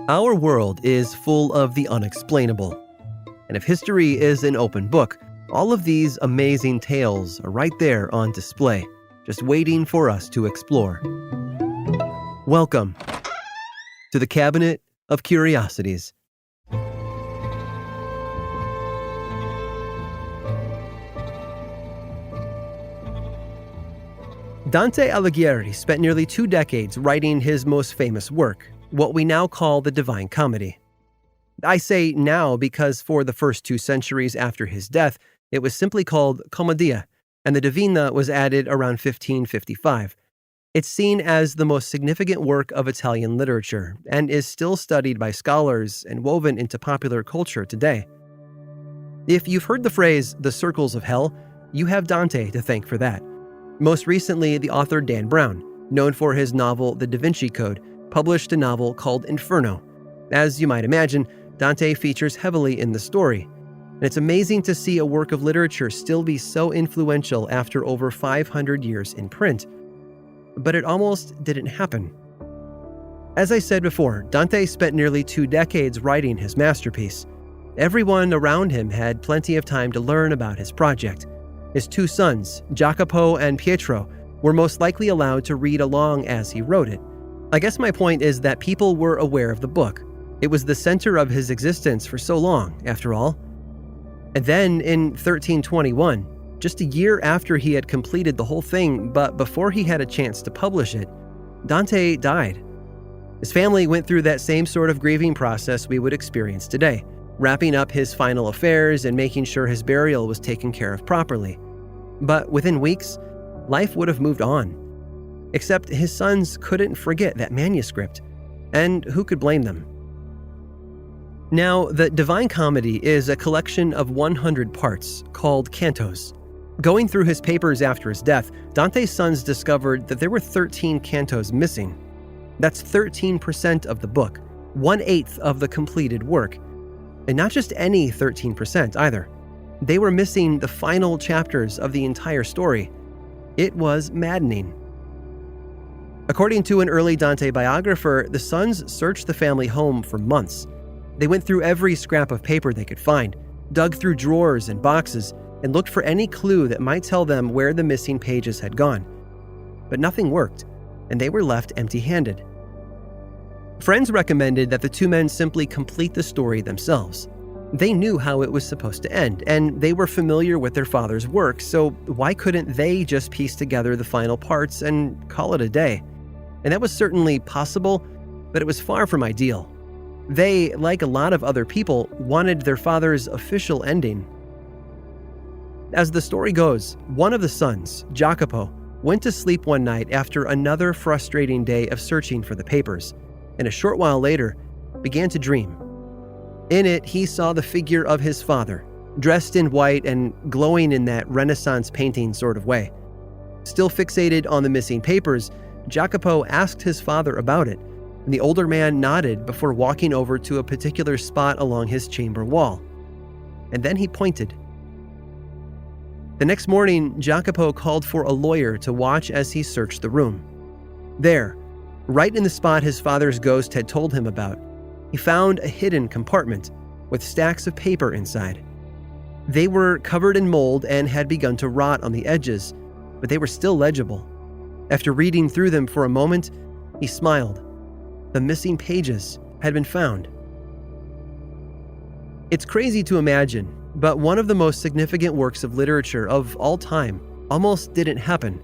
Our world is full of the unexplainable. And if history is an open book, all of these amazing tales are right there on display, just waiting for us to explore. Welcome to the Cabinet of Curiosities. Dante Alighieri spent nearly 2 decades writing his most famous work, what we now call the Divine Comedy. I say now because for the first 2 centuries after his death, it was simply called Commedia, and the Divina was added around 1555. It's seen as the most significant work of Italian literature and is still studied by scholars and woven into popular culture today. If you've heard the phrase, the circles of hell, you have Dante to thank for that. Most recently, the author Dan Brown, known for his novel The Da Vinci Code, published a novel called Inferno. As you might imagine, Dante features heavily in the story, and it's amazing to see a work of literature still be so influential after over 500 years in print. But it almost didn't happen. As I said before, Dante spent nearly 2 decades writing his masterpiece. Everyone around him had plenty of time to learn about his project. His 2 sons, Jacopo and Pietro, were most likely allowed to read along as he wrote it. I guess my point is that people were aware of the book. It was the center of his existence for so long, after all. And then, in 1321, just a year after he had completed the whole thing, but before he had a chance to publish it, Dante died. His family went through that same sort of grieving process we would experience today, wrapping up his final affairs and making sure his burial was taken care of properly. But within weeks, life would have moved on. Except his sons couldn't forget that manuscript, and who could blame them? Now, the Divine Comedy is a collection of 100 parts called cantos. Going through his papers after his death, Dante's sons discovered that there were 13 cantos missing. That's 13% of the book, 1/8 of the completed work. And not just any 13% either. They were missing the final chapters of the entire story. It was maddening. According to an early Dante biographer, the sons searched the family home for months. They went through every scrap of paper they could find, dug through drawers and boxes, and looked for any clue that might tell them where the missing pages had gone. But nothing worked, and they were left empty-handed. Friends recommended that the 2 men simply complete the story themselves. They knew how it was supposed to end, and they were familiar with their father's work, so why couldn't they just piece together the final parts and call it a day? And that was certainly possible, but it was far from ideal. They, like a lot of other people, wanted their father's official ending. As the story goes, one of the sons, Jacopo, went to sleep one night after another frustrating day of searching for the papers, and a short while later, began to dream. In it, he saw the figure of his father, dressed in white and glowing in that Renaissance painting sort of way. Still fixated on the missing papers, Jacopo asked his father about it, and the older man nodded before walking over to a particular spot along his chamber wall. And then he pointed. The next morning, Jacopo called for a lawyer to watch as he searched the room. There, right in the spot his father's ghost had told him about, he found a hidden compartment with stacks of paper inside. They were covered in mold and had begun to rot on the edges, but they were still legible. After reading through them for a moment, he smiled. The missing pages had been found. It's crazy to imagine, but one of the most significant works of literature of all time almost didn't happen.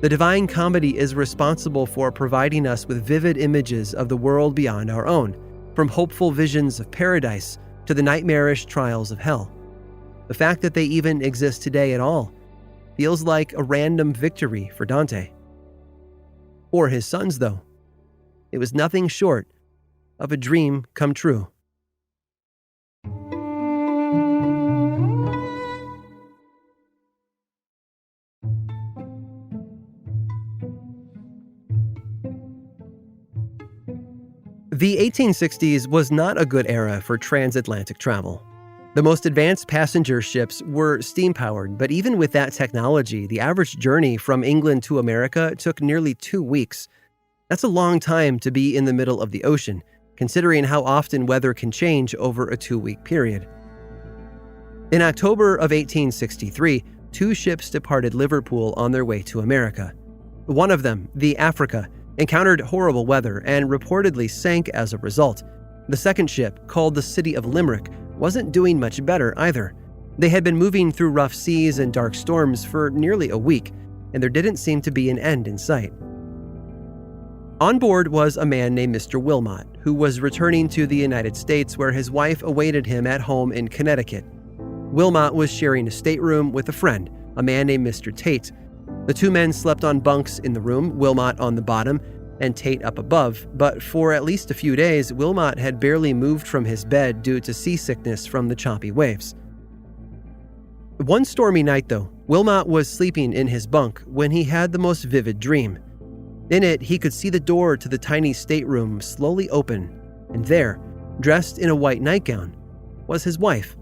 The Divine Comedy is responsible for providing us with vivid images of the world beyond our own, from hopeful visions of paradise to the nightmarish trials of hell. The fact that they even exist today at all feels like a random victory for Dante. For his sons, though, it was nothing short of a dream come true. The 1860s was not a good era for transatlantic travel. The most advanced passenger ships were steam-powered, but even with that technology, the average journey from England to America took nearly 2 weeks. That's a long time to be in the middle of the ocean, considering how often weather can change over a 2-week period. In October of 1863, 2 ships departed Liverpool on their way to America. One of them, the Africa, encountered horrible weather and reportedly sank as a result. The second ship, called the City of Limerick, wasn't doing much better either. They had been moving through rough seas and dark storms for nearly a week, and there didn't seem to be an end in sight. On board was a man named Mr. Wilmot, who was returning to the United States where his wife awaited him at home in Connecticut. Wilmot was sharing a stateroom with a friend, a man named Mr. Tate. The 2 men slept on bunks in the room, Wilmot on the bottom and Tate up above, but for at least a few days, Wilmot had barely moved from his bed due to seasickness from the choppy waves. One stormy night, though, Wilmot was sleeping in his bunk when he had the most vivid dream. In it, he could see the door to the tiny stateroom slowly open, and there, dressed in a white nightgown, was his wife.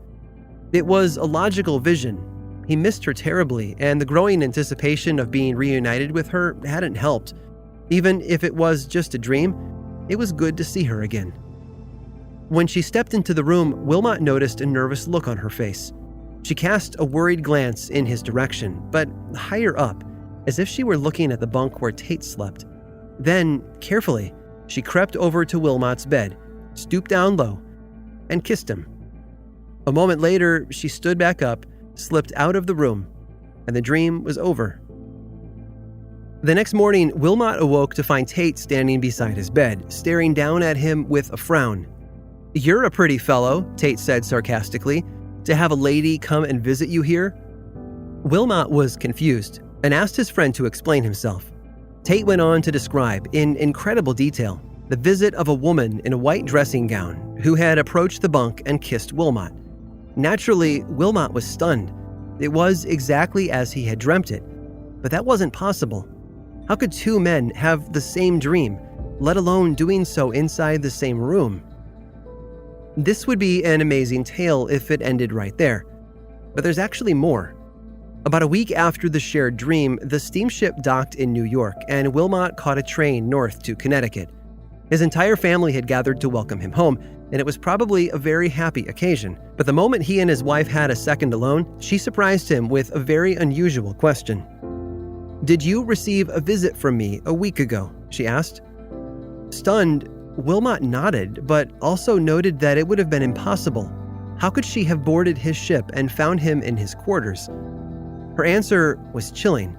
It was a logical vision. He missed her terribly, and the growing anticipation of being reunited with her hadn't helped. Even if it was just a dream, it was good to see her again. When she stepped into the room, Wilmot noticed a nervous look on her face. She cast a worried glance in his direction, but higher up, as if she were looking at the bunk where Tate slept. Then, carefully, she crept over to Wilmot's bed, stooped down low, and kissed him. A moment later, she stood back up, slipped out of the room, and the dream was over. The next morning, Wilmot awoke to find Tate standing beside his bed, staring down at him with a frown. "You're a pretty fellow," Tate said sarcastically, "to have a lady come and visit you here." Wilmot was confused and asked his friend to explain himself. Tate went on to describe, in incredible detail, the visit of a woman in a white dressing gown who had approached the bunk and kissed Wilmot. Naturally, Wilmot was stunned. It was exactly as he had dreamt it, but that wasn't possible. How could 2 men have the same dream, let alone doing so inside the same room? This would be an amazing tale if it ended right there, but there's actually more. About a week after the shared dream, the steamship docked in New York, and Wilmot caught a train north to Connecticut. His entire family had gathered to welcome him home, and it was probably a very happy occasion. But the moment he and his wife had a second alone, she surprised him with a very unusual question. "Did you receive a visit from me a week ago?" she asked. Stunned, Wilmot nodded, but also noted that it would have been impossible. How could she have boarded his ship and found him in his quarters? Her answer was chilling.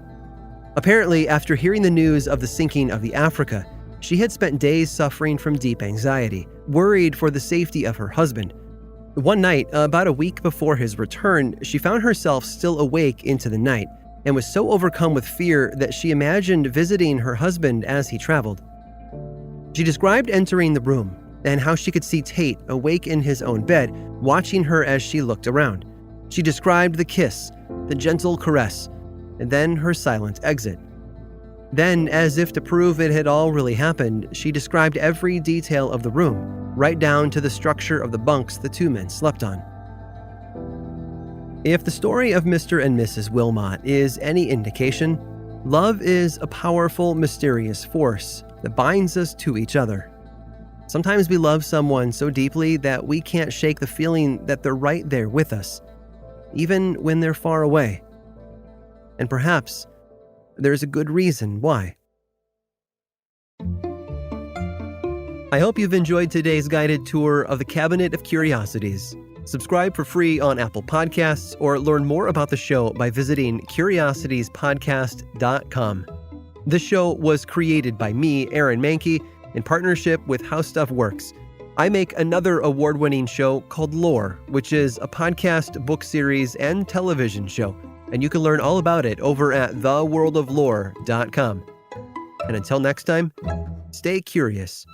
Apparently, after hearing the news of the sinking of the Africa, she had spent days suffering from deep anxiety, worried for the safety of her husband. One night, about a week before his return, she found herself still awake into the night and was so overcome with fear that she imagined visiting her husband as he traveled. She described entering the room and how she could see Tate awake in his own bed, watching her as she looked around. She described the kiss, the gentle caress, and then her silent exit. Then, as if to prove it had all really happened, she described every detail of the room, right down to the structure of the bunks the 2 men slept on. If the story of Mr. and Mrs. Wilmot is any indication, love is a powerful, mysterious force that binds us to each other. Sometimes we love someone so deeply that we can't shake the feeling that they're right there with us, even when they're far away. And perhaps there's a good reason why. I hope you've enjoyed today's guided tour of the Cabinet of Curiosities. Subscribe for free on Apple Podcasts or learn more about the show by visiting curiositiespodcast.com. This show was created by me, Aaron Mahnke, in partnership with How Stuff Works. I make another award-winning show called Lore, which is a podcast, book series, and television show, and you can learn all about it over at theworldoflore.com. And until next time, stay curious.